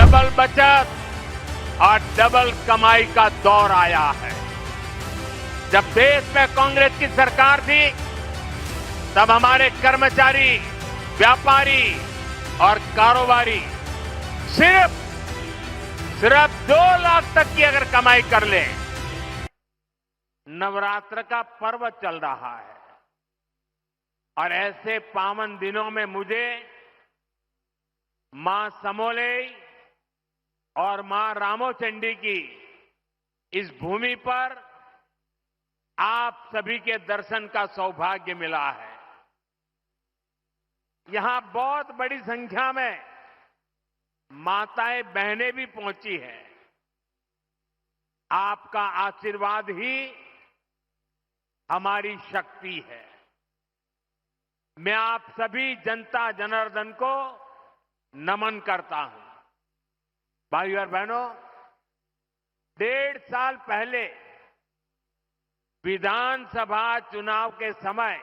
Double बचत और double कमाई का दौर आया है। जब देश में कांग्रेस की सरकार थी, तब हमारे कर्मचारी, व्यापारी और कारोबारी सिर्फ 2 लाख तक की अगर कमाई कर लें, नवरात्र का पर्व चल रहा है और ऐसे पावन दिनों में मुझे मां समोलेई और मां रामोचंडी की इस भूमि पर आप सभी के दर्शन का सौभाग्य मिला है। यहां बहुत बड़ी संख्या में माताएं बहनें भी पहुंची हैं। आपका आशीर्वाद ही हमारी शक्ति है। मैं आप सभी जनता जनार्दन को नमन करता हूं। भाइयों और बहनों, 1.5 साल पहले विधानसभा चुनाव के समय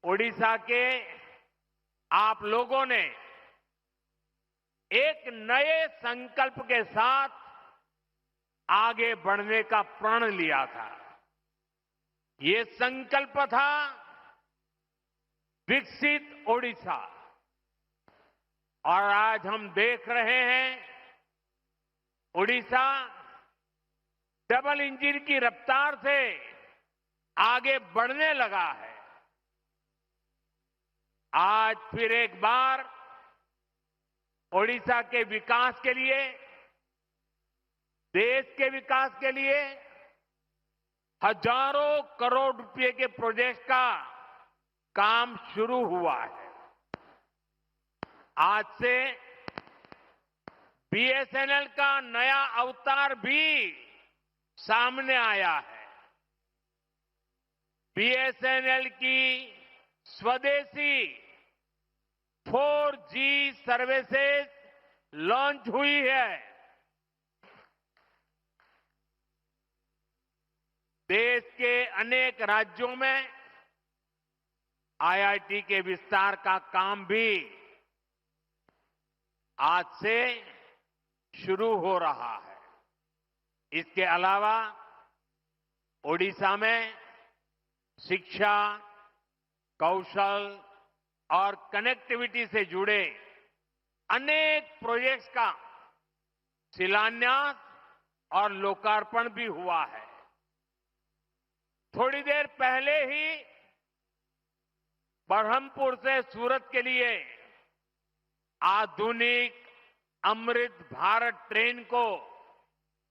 ओडिशा के आप लोगों ने एक नए संकल्प के साथ आगे बढ़ने का प्रण लिया था। ये संकल्प था विकसित ओडिशा। और आज हम देख रहे हैं ओडिशा डबल इंजन की रफ्तार से आगे बढ़ने लगा है। आज फिर एक बार ओडिशा के विकास के लिए, देश के विकास के लिए हजारों करोड़ रुपए के प्रोजेक्ट का काम शुरू हुआ है। आज से बीएसएनएल का नया अवतार भी सामने आया है। बीएसएनएल की स्वदेशी 4G सर्विसेज लॉन्च हुई है। देश के अनेक राज्यों में आईआईटी के विस्तार का काम भी आज से शुरू हो रहा है। इसके अलावा ओडिशा में शिक्षा, कौशल और कनेक्टिविटी से जुड़े अनेक प्रोजेक्ट्स का शिलान्यास और लोकार्पण भी हुआ है। थोड़ी देर पहले ही बरहमपुर से सूरत के लिए आधुनिक अमृत भारत ट्रेन को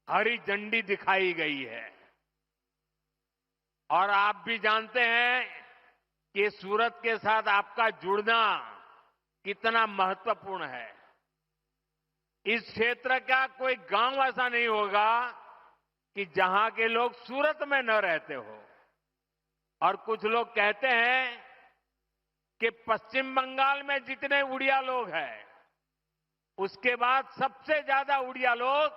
हरी झंडी दिखाई गई है। और आप भी जानते हैं कि सूरत के साथ आपका जुड़ना कितना महत्वपूर्ण है। इस क्षेत्र का कोई गांव ऐसा नहीं होगा कि जहां के लोग सूरत में न रहते हो। और कुछ लोग कहते हैं कि पश्चिम बंगाल में जितने उड़िया लोग हैं, उसके बाद सबसे ज्यादा उड़िया लोग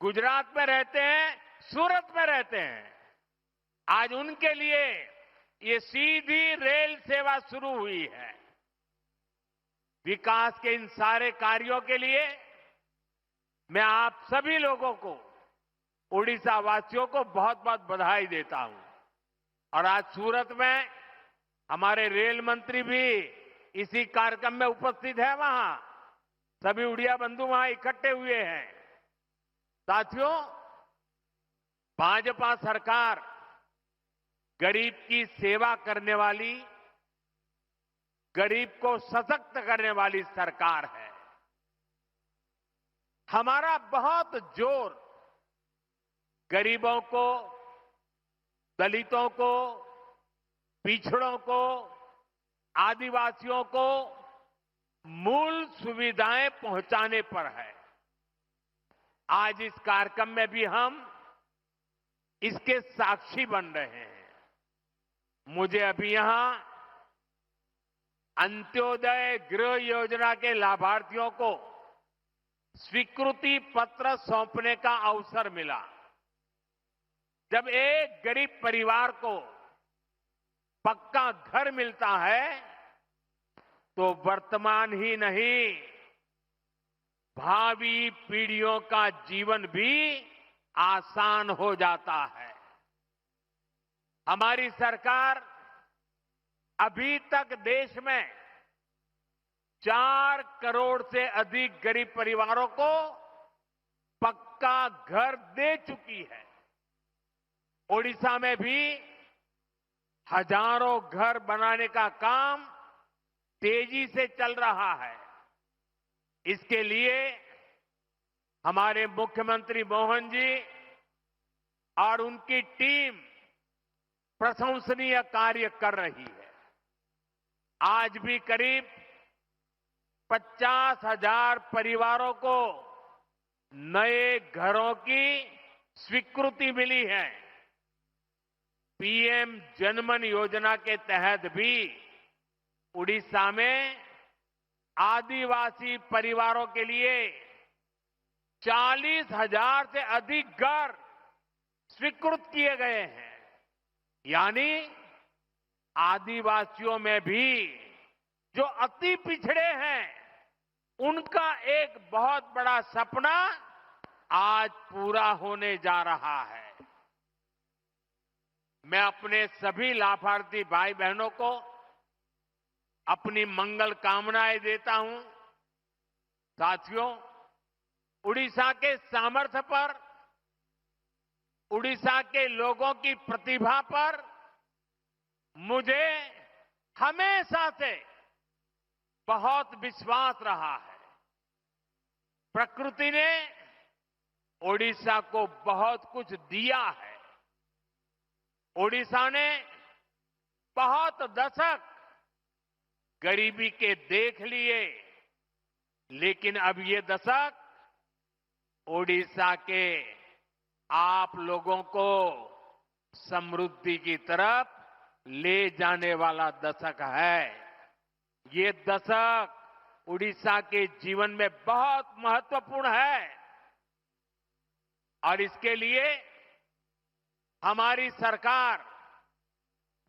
गुजरात में रहते हैं, सूरत में रहते हैं। आज उनके लिए ये सीधी रेल सेवा शुरू हुई है। विकास के इन सारे कार्यों के लिए मैं आप सभी लोगों को, उड़ीसा वासियों को बहुत बहुत बधाई देता हूं। और आज सूरत में हमारे रेल मंत्री भी इसी कार्यक्रम में उपस्थित है। वहां सभी उड़िया बंधु वहां इकट्ठे हुए हैं। साथियों, भाजपा सरकार गरीब की सेवा करने वाली, गरीब को सशक्त करने वाली सरकार है। हमारा बहुत जोर गरीबों को, दलितों को, पिछड़ों को, आदिवासियों को मूल सुविधाएं पहुंचाने पर है। आज इस कार्यक्रम में भी हम इसके साक्षी बन रहे हैं। मुझे अभी यहां अंत्योदय गृह योजना के लाभार्थियों को स्वीकृति पत्र सौंपने का अवसर मिला। जब एक गरीब परिवार को पक्का घर मिलता है तो वर्तमान ही नहीं, भावी पीढ़ियों का जीवन भी आसान हो जाता है। हमारी सरकार अभी तक देश में 4 करोड़ से अधिक गरीब परिवारों को पक्का घर दे चुकी है। ओडिशा में भी हजारों घर बनाने का काम तेजी से चल रहा है। इसके लिए हमारे मुख्यमंत्री मोहन जी और उनकी टीम प्रशंसनीय कार्य कर रही है। आज भी करीब 50,000 परिवारों को नए घरों की स्वीकृति मिली है। पीएम जनमन योजना के तहत भी उड़ीसा में आदिवासी परिवारों के लिए 40,000 से अधिक घर स्वीकृत किए गए हैं। यानी आदिवासियों में भी जो अति पिछड़े हैं, उनका एक बहुत बड़ा सपना आज पूरा होने जा रहा है। मैं अपने सभी लाभार्थी भाई बहनों को अपनी मंगल कामनाएं देता हूं। साथियों, उड़ीसा के सामर्थ्य पर, उड़ीसा के लोगों की प्रतिभा पर मुझे हमेशा से बहुत विश्वास रहा है। प्रकृति ने ओडिशा को बहुत कुछ दिया है। ओडिशा ने बहुत दशक गरीबी के देख लिए, लेकिन अब ये दशक ओडिशा के आप लोगों को समृद्धि की तरफ ले जाने वाला दशक है। ये दशक उड़ीसा के जीवन में बहुत महत्वपूर्ण है और इसके लिए हमारी सरकार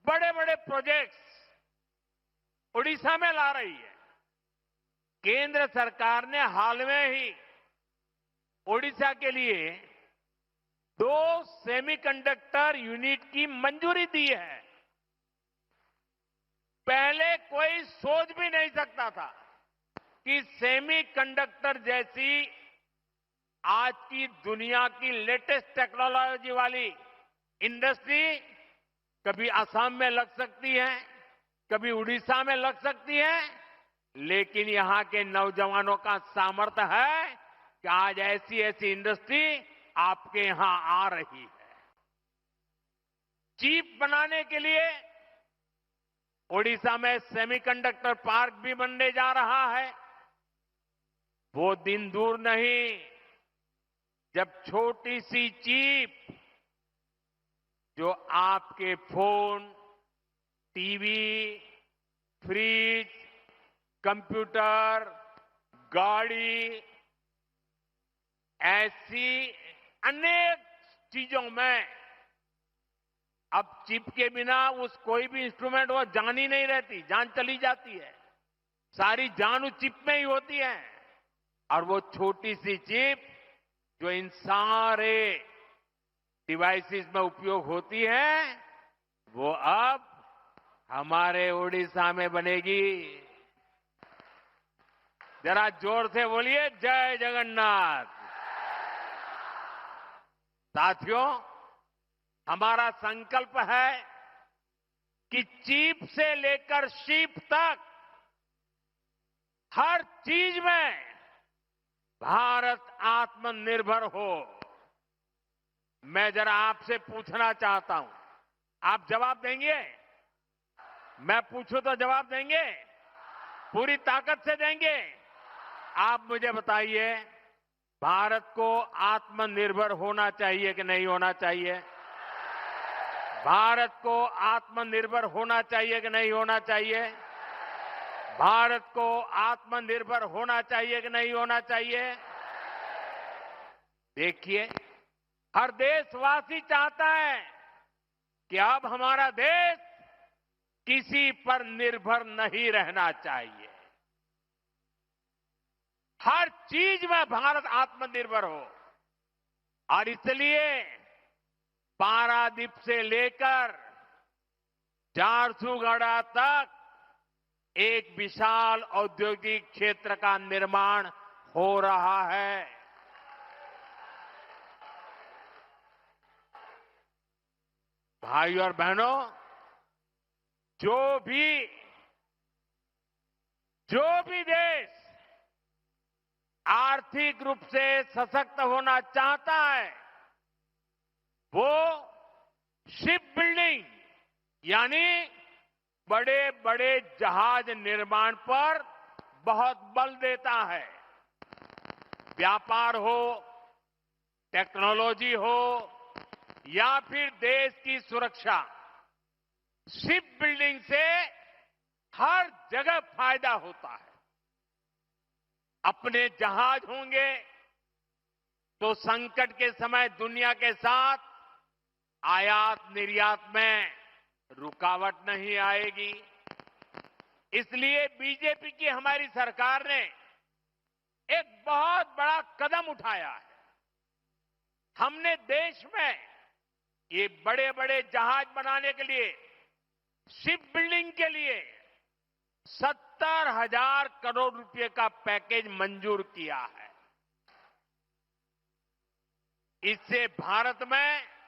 बड़े बड़े प्रोजेक्ट्स उड़ीसा में ला रही है। केंद्र सरकार ने हाल में ही ओडिशा के लिए 2 सेमीकंडक्टर यूनिट की मंजूरी दी है। पहले कोई सोच भी नहीं सकता था कि सेमीकंडक्टर जैसी आज की दुनिया की लेटेस्ट टेक्नोलॉजी वाली इंडस्ट्री कभी असम में लग सकती है, कभी उड़ीसा में लग सकती है, लेकिन यहां के नौजवानों का सामर्थ्य है कि आज ऐसी ऐसी इंडस्ट्री आपके यहां आ रही है। चिप बनाने के लिए ओडिशा में सेमीकंडक्टर पार्क भी बनने जा रहा है। वो दिन दूर नहीं जब छोटी सी चिप जो आपके फोन, टीवी, फ्रिज, कंप्यूटर, गाड़ी, ऐसी अनेक चीजों में अब चिप के बिना उस कोई भी इंस्ट्रूमेंट वो जान ही नहीं रहती, जान चली जाती है। सारी जान उस चिप में ही होती है और वो छोटी सी चिप जो इन सारे डिवाइसेस में उपयोग होती है, वो अब हमारे ओडिशा में बनेगी। जरा जोर से बोलिए, जय जगन्नाथ। साथियों, हमारा संकल्प है कि चिप से लेकर शिप तक हर चीज में भारत आत्मनिर्भर हो। मैं जरा आपसे पूछना चाहता हूं, आप जवाब देंगे? मैं पूछूं तो जवाब देंगे? पूरी ताकत से देंगे? आप मुझे बताइए, भारत को आत्मनिर्भर होना चाहिए कि नहीं होना चाहिए? भारत को आत्मनिर्भर होना चाहिए कि नहीं होना चाहिए? भारत को आत्मनिर्भर होना चाहिए कि नहीं होना चाहिए? देखिए, हर देशवासी चाहता है कि अब हमारा देश किसी पर निर्भर नहीं रहना चाहिए। हर चीज में भारत आत्मनिर्भर हो। और इसलिए पारादीप से लेकर झारसुगुड़ा तक एक विशाल औद्योगिक क्षेत्र का निर्माण हो रहा है। भाइयों और बहनों, जो भी देश आर्थिक रूप से सशक्त होना चाहता है, वो शिप बिल्डिंग यानी बड़े बड़े जहाज निर्माण पर बहुत बल देता है। व्यापार हो, टेक्नोलॉजी हो या फिर देश की सुरक्षा, शिप बिल्डिंग से हर जगह फायदा होता है। अपने जहाज होंगे तो संकट के समय दुनिया के साथ आयात निर्यात में रुकावट नहीं आएगी। इसलिए बीजेपी की हमारी सरकार ने एक बहुत बड़ा कदम उठाया है। हमने देश में ये बड़े बड़े जहाज बनाने के लिए, शिप बिल्डिंग के लिए 70,000 करोड़ रुपए का पैकेज मंजूर किया है। इससे भारत में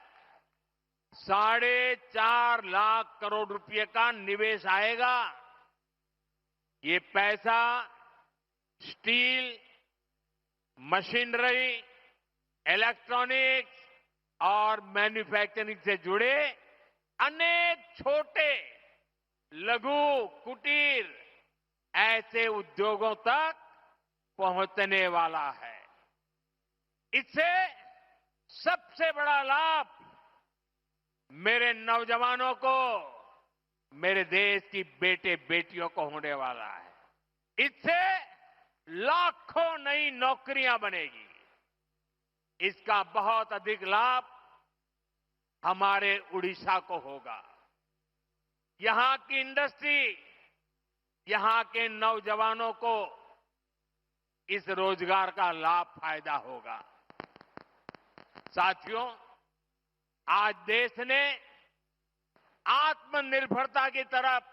4.5 लाख करोड़ रुपए का निवेश आएगा। ये पैसा स्टील, मशीनरी, इलेक्ट्रॉनिक्स और मैन्युफैक्चरिंग से जुड़े अनेक छोटे, लघु, कुटीर ऐसे उद्योगों तक पहुंचने वाला है। इससे सबसे बड़ा लाभ मेरे नौजवानों को, मेरे देश की बेटे बेटियों को होने वाला है। इससे लाखों नई नौकरियां बनेगी। इसका बहुत अधिक लाभ हमारे उड़ीसा को होगा। यहां की इंडस्ट्री, यहां के नौजवानों को इस रोजगार का लाभ फायदा होगा। साथियों, आज देश ने आत्मनिर्भरता की तरफ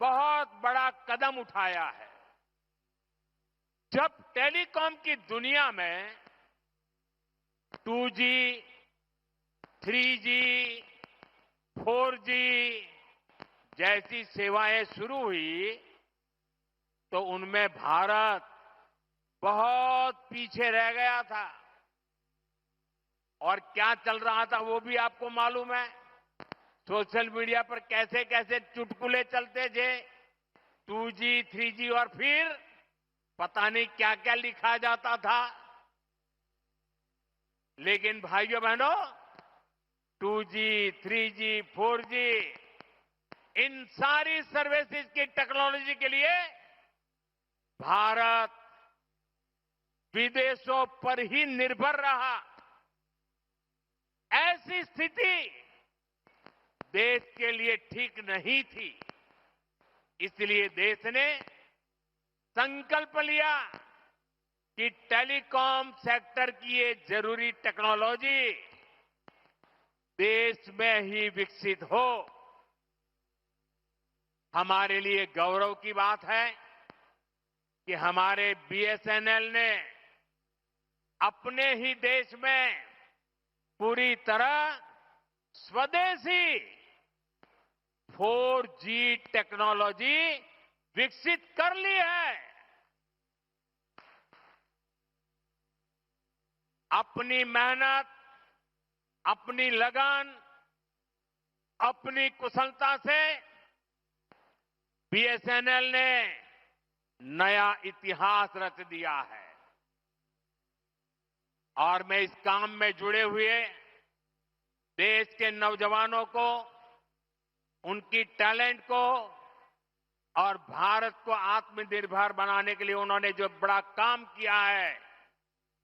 बहुत बड़ा कदम उठाया है। जब टेलीकॉम की दुनिया में 2G, 3G, 4G जैसी सेवाएं शुरू हुई तो उनमें भारत बहुत पीछे रह गया था। और क्या चल रहा था वो भी आपको मालूम है। सोशल मीडिया पर कैसे कैसे चुटकुले चलते थे, 2G, 3G और फिर पता नहीं क्या क्या लिखा जाता था। लेकिन भाइयों बहनों, 2G, 3G, 4G इन सारी सर्विसेज की टेक्नोलॉजी के लिए भारत विदेशों पर ही निर्भर रहा। ऐसी स्थिति देश के लिए ठीक नहीं थी। इसलिए देश ने संकल्प लिया कि टेलीकॉम सेक्टर की ये जरूरी टेक्नोलॉजी देश में ही विकसित हो। हमारे लिए गौरव की बात है कि हमारे BSNL ने अपने ही देश में पूरी तरह स्वदेशी 4G टेक्नोलॉजी विकसित कर ली है। अपनी मेहनत, अपनी लगन, अपनी कुशलता से BSNL ने नया इतिहास रच दिया है। और मैं इस काम में जुड़े हुए देश के नौजवानों को, उनकी टैलेंट को और भारत को आत्मनिर्भर बनाने के लिए उन्होंने जो बड़ा काम किया है,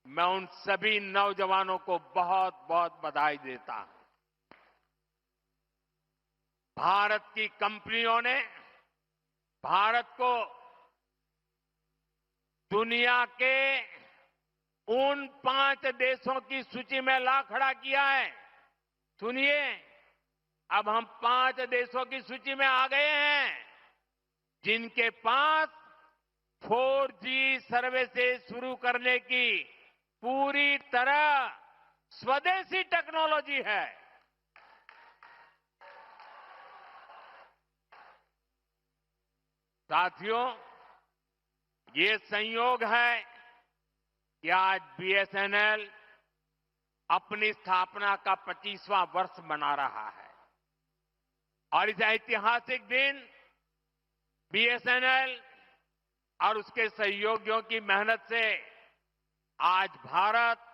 मैं उन सभी नौजवानों को बहुत बहुत बधाई देता हूं। भारत की कंपनियों ने भारत को दुनिया के उन 5 देशों की सूची में ला खड़ा किया है। सुनिए, अब हम 5 देशों की सूची में आ गए हैं जिनके पास 4G सर्विसेज शुरू करने की पूरी तरह स्वदेशी टेक्नोलॉजी है। साथियों, ये संयोग है कि आज बीएसएनएल अपनी स्थापना का 25वां वर्ष मना रहा है और इस ऐतिहासिक दिन बीएसएनएल और उसके सहयोगियों की मेहनत से आज Bharat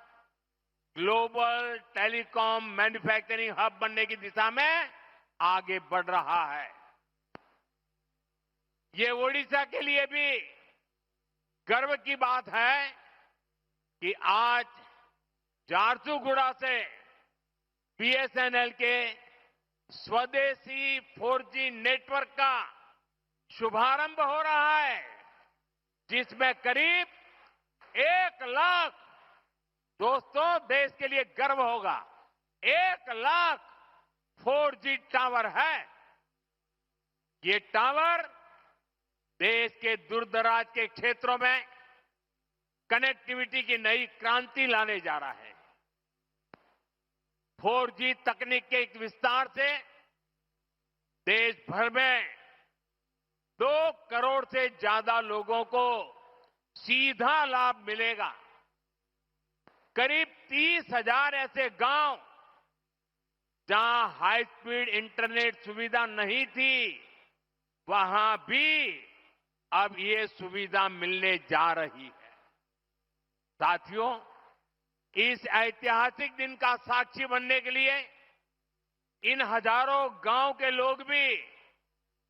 global telecom manufacturing hub बनने की दिशा में आगे बढ़ रहा है। ये ओडिशा के लिए भी गर्व की बात है कि आज झारसुगुड़ा से बीएसएनएल के स्वदेशी 4G नेटवर्क का शुभारंभ हो रहा है, जिसमें करीब 1 लाख, दोस्तों देश के लिए गर्व होगा, 1 लाख 4G टावर है। ये टावर देश के दूरदराज के क्षेत्रों में कनेक्टिविटी की नई क्रांति लाने जा रहा है। 4G तकनीक के एक विस्तार से देश भर में 2 करोड़ से ज्यादा लोगों को सीधा लाभ मिलेगा। करीब 30,000 ऐसे गांव जहां हाई स्पीड इंटरनेट सुविधा नहीं थी, वहां भी अब ये सुविधा मिलने जा रही है। साथियों, इस ऐतिहासिक दिन का साक्षी बनने के लिए इन हजारों गांव के लोग भी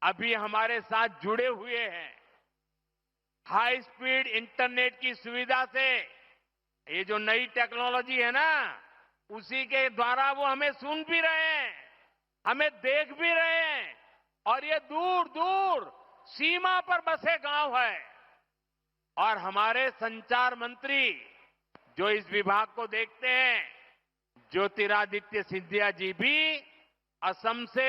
अभी हमारे साथ जुड़े हुए हैं। हाई स्पीड इंटरनेट की सुविधा से ये जो नई टेक्नोलॉजी है ना, उसी के द्वारा वो हमें सुन भी रहे हैं, हमें देख भी रहे हैं और ये दूर दूर सीमा पर बसे गांव है। और हमारे संचार मंत्री जो इस विभाग को देखते हैं, ज्योतिरादित्य सिंधिया जी भी असम से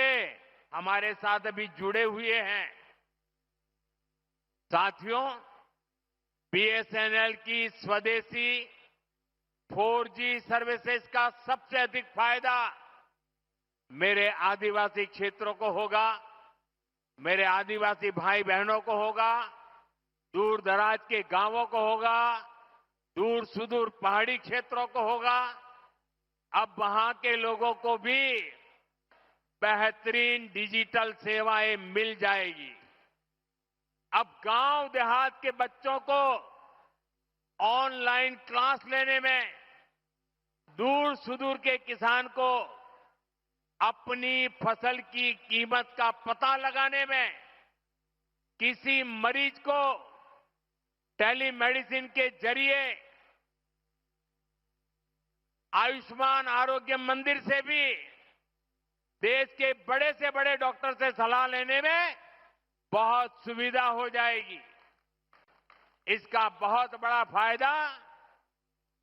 हमारे साथ अभी जुड़े हुए हैं। साथियों, बीएसएनएल की स्वदेशी 4G सर्विसेज का सबसे अधिक फायदा मेरे आदिवासी क्षेत्रों को होगा, मेरे आदिवासी भाई बहनों को होगा, दूर दराज के गांवों को होगा, दूर सुदूर पहाड़ी क्षेत्रों को होगा। अब वहां के लोगों को भी बेहतरीन डिजिटल सेवाएं मिल जाएगी। अब गांव देहात के बच्चों को ऑनलाइन क्लास लेने में, दूर सुदूर के किसान को अपनी फसल की कीमत का पता लगाने में, किसी मरीज को टेलीमेडिसिन के जरिए आयुष्मान आरोग्य मंदिर से भी देश के बड़े से बड़े डॉक्टर से सलाह लेने में बहुत सुविधा हो जाएगी। इसका बहुत बड़ा फायदा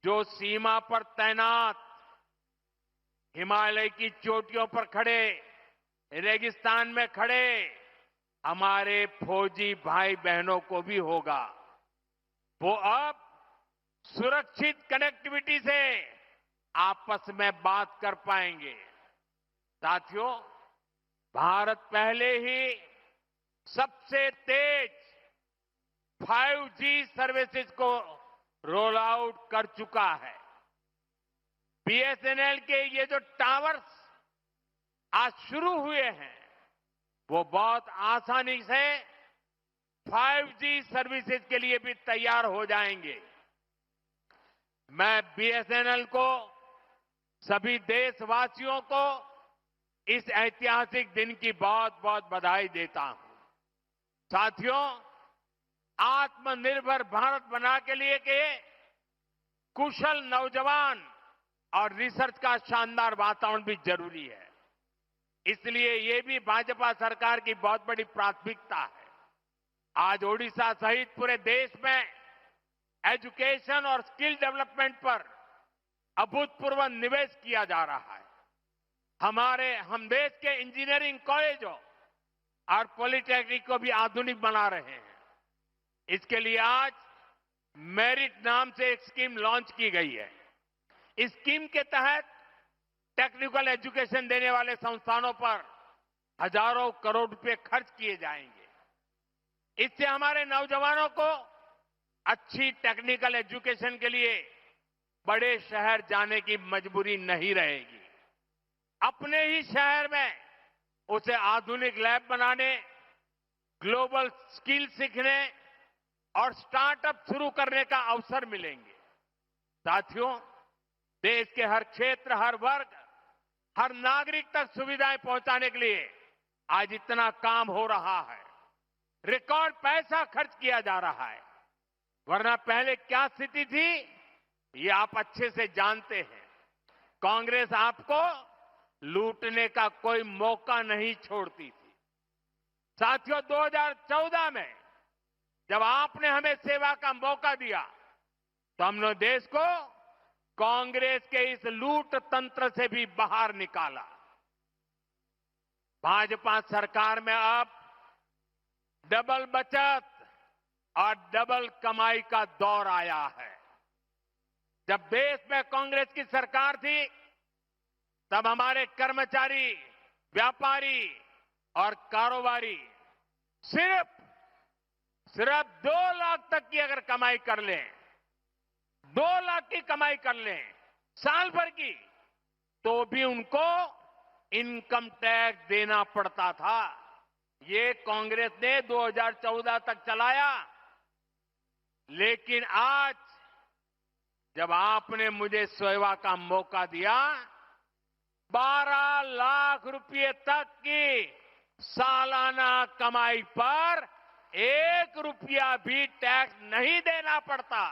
जो सीमा पर तैनात, हिमालय की चोटियों पर खड़े, रेगिस्तान में खड़े हमारे फौजी भाई बहनों को भी होगा। वो अब सुरक्षित कनेक्टिविटी से आपस में बात कर पाएंगे। साथियों, भारत पहले ही सबसे तेज 5G सर्विसेज को रोल आउट कर चुका है। बीएसएनएल के ये जो टावर्स आज शुरू हुए हैं, वो बहुत आसानी से 5G सर्विसेज के लिए भी तैयार हो जाएंगे। मैं बीएसएनएल को, सभी देशवासियों को इस ऐतिहासिक दिन की बहुत बहुत बधाई देता हूं। साथियों, आत्मनिर्भर भारत बना के लिए के कुशल नौजवान और रिसर्च का शानदार वातावरण भी जरूरी है। इसलिए ये भी भाजपा सरकार की बहुत बड़ी प्राथमिकता है। आज ओडिशा सहित पूरे देश में एजुकेशन और स्किल डेवलपमेंट पर अभूतपूर्व निवेश किया जा रहा है। हम देश के इंजीनियरिंग कॉलेजों और पॉलिटेक्निक को भी आधुनिक बना रहे हैं। इसके लिए आज मेरिट नाम से एक स्कीम लॉन्च की गई है। इस स्कीम के तहत टेक्निकल एजुकेशन देने वाले संस्थानों पर हजारों करोड़ रुपए खर्च किए जाएंगे। इससे हमारे नौजवानों को अच्छी टेक्निकल एजुकेशन के लिए बड़े शहर जाने की मजबूरी नहीं रहेगी। अपने ही शहर में उसे आधुनिक लैब बनाने, ग्लोबल स्किल सीखने और स्टार्टअप शुरू करने का अवसर मिलेंगे। साथियों, देश के हर क्षेत्र, हर वर्ग, हर नागरिक तक सुविधाएं पहुंचाने के लिए आज इतना काम हो रहा है। रिकॉर्ड पैसा खर्च किया जा रहा है। वरना पहले क्या स्थिति थी, ये आप अच्छे से जानते हैं। कांग्रेस आपको लूटने का कोई मौका नहीं छोड़ती थी। साथियों, 2014 में जब आपने हमें सेवा का मौका दिया तो हमने देश को कांग्रेस के इस लूट तंत्र से भी बाहर निकाला। भाजपा सरकार में अब डबल बचत और डबल कमाई का दौर आया है। जब देश में कांग्रेस की सरकार थी तब हमारे कर्मचारी, व्यापारी और कारोबारी सिर्फ 2 लाख तक की अगर कमाई कर लें, 2 लाख की कमाई कर लें साल भर की, तो भी उनको इनकम टैक्स देना पड़ता था। ये कांग्रेस ने 2014 तक चलाया। लेकिन आज जब आपने मुझे सेवा का मौका दिया, 12 लाख रुपए तक की सालाना कमाई पर 1 रुपया भी टैक्स नहीं देना पड़ता।